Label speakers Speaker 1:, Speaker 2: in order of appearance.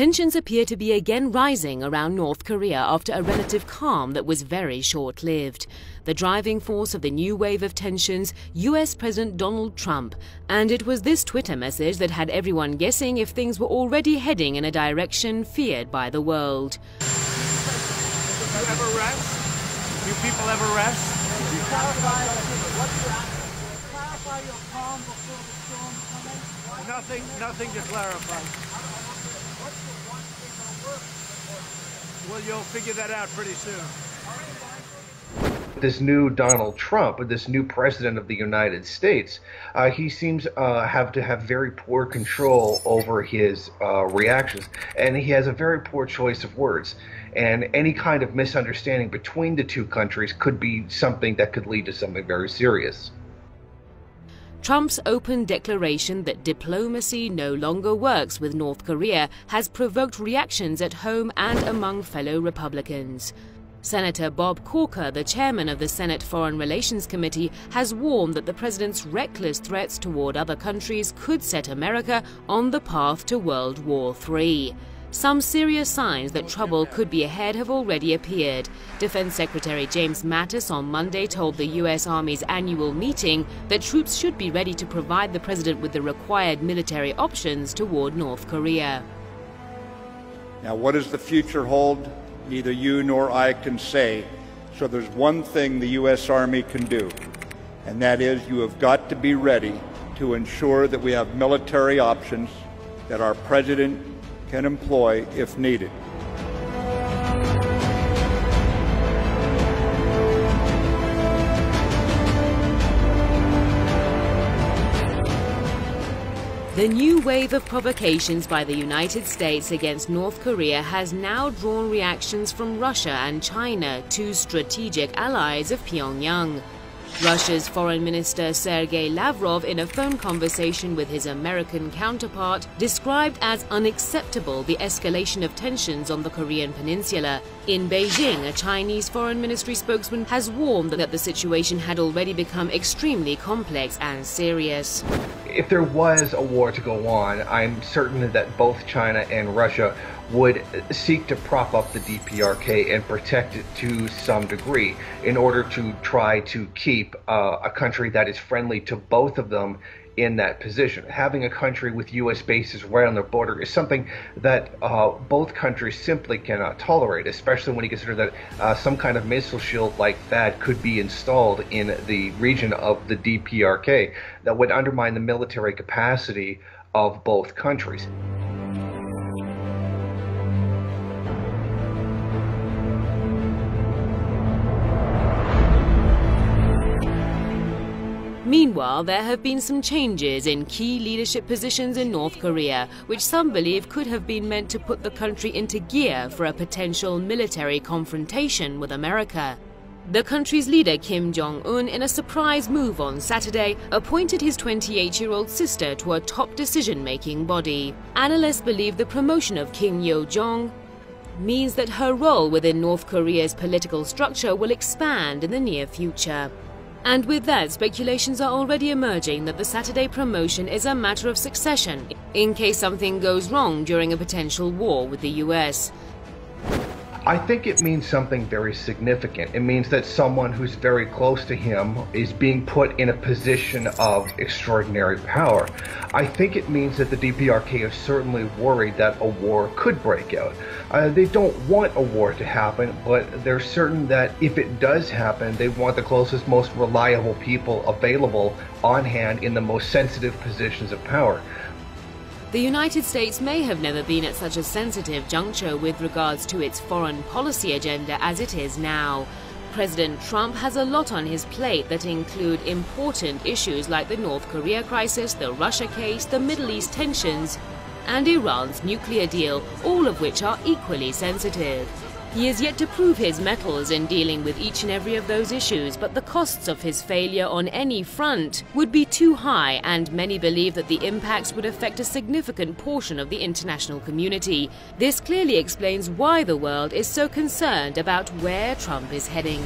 Speaker 1: Tensions appear to be again rising around North Korea after a relative calm that was very short-lived. The driving force of the new wave of tensions, US President Donald Trump. And it was this Twitter message that had everyone guessing if things were already heading in a direction feared by the world.
Speaker 2: Do you ever rest? Do people ever rest?
Speaker 3: Can you clarify your calm before the storm coming?
Speaker 2: Nothing to clarify. Well, you'll figure that out pretty soon.
Speaker 4: This new Donald Trump, this new president of the United States, he seems have to have very poor control over his reactions, and he has a very poor choice of words. And any kind of misunderstanding between the two countries could be something that could lead to something very serious.
Speaker 1: Trump's open declaration that diplomacy no longer works with North Korea has provoked reactions at home and among fellow Republicans. Senator Bob Corker, the chairman of the Senate Foreign Relations Committee, has warned that the president's reckless threats toward other countries could set America on the path to World War III. Some serious signs that trouble could be ahead have already appeared. Defense Secretary James Mattis on Monday told the U.S. Army's annual meeting that troops should be ready to provide the president with the required military options toward North Korea.
Speaker 5: Now, what does the future hold? Neither you nor I can say. So there's one thing the U.S. Army can do, and that is you have got to be ready to ensure that we have military options that our president can employ if needed.
Speaker 1: The new wave of provocations by the United States against North Korea has now drawn reactions from Russia and China, two strategic allies of Pyongyang. Russia's Foreign Minister Sergei Lavrov, in a phone conversation with his American counterpart, described as unacceptable the escalation of tensions on the Korean peninsula. In Beijing, a Chinese Foreign Ministry spokesman has warned that the situation had already become extremely complex and serious.
Speaker 4: If there was a war to go on, I'm certain that both China and Russia would seek to prop up the DPRK and protect it to some degree in order to try to keep a country that is friendly to both of them in that position. Having a country with U.S. bases right on their border is something that both countries simply cannot tolerate, especially when you consider that some kind of missile shield like that could be installed in the region of the DPRK that would undermine the military capacity of both countries.
Speaker 1: Meanwhile, there have been some changes in key leadership positions in North Korea, which some believe could have been meant to put the country into gear for a potential military confrontation with America. The country's leader, Kim Jong-un, in a surprise move on Saturday, appointed his 28-year-old sister to a top decision-making body. Analysts believe the promotion of Kim Yo-jong means that her role within North Korea's political structure will expand in the near future. And with that, speculations are already emerging that the Saturday promotion is a matter of succession in case something goes wrong during a potential war with the US.
Speaker 4: I think it means something very significant. It means that someone who's very close to him is being put in a position of extraordinary power. I think it means that the DPRK is certainly worried that a war could break out. They don't want a war to happen, but they're certain that if it does happen, they want the closest, most reliable people available on hand in the most sensitive positions of power.
Speaker 1: The United States may have never been at such a sensitive juncture with regards to its foreign policy agenda as it is now. President Trump has a lot on his plate that include important issues like the North Korea crisis, the Russia case, the Middle East tensions, and Iran's nuclear deal, all of which are equally sensitive. He is yet to prove his mettle in dealing with each and every of those issues, but the costs of his failure on any front would be too high, and many believe that the impacts would affect a significant portion of the international community. This clearly explains why the world is so concerned about where Trump is heading.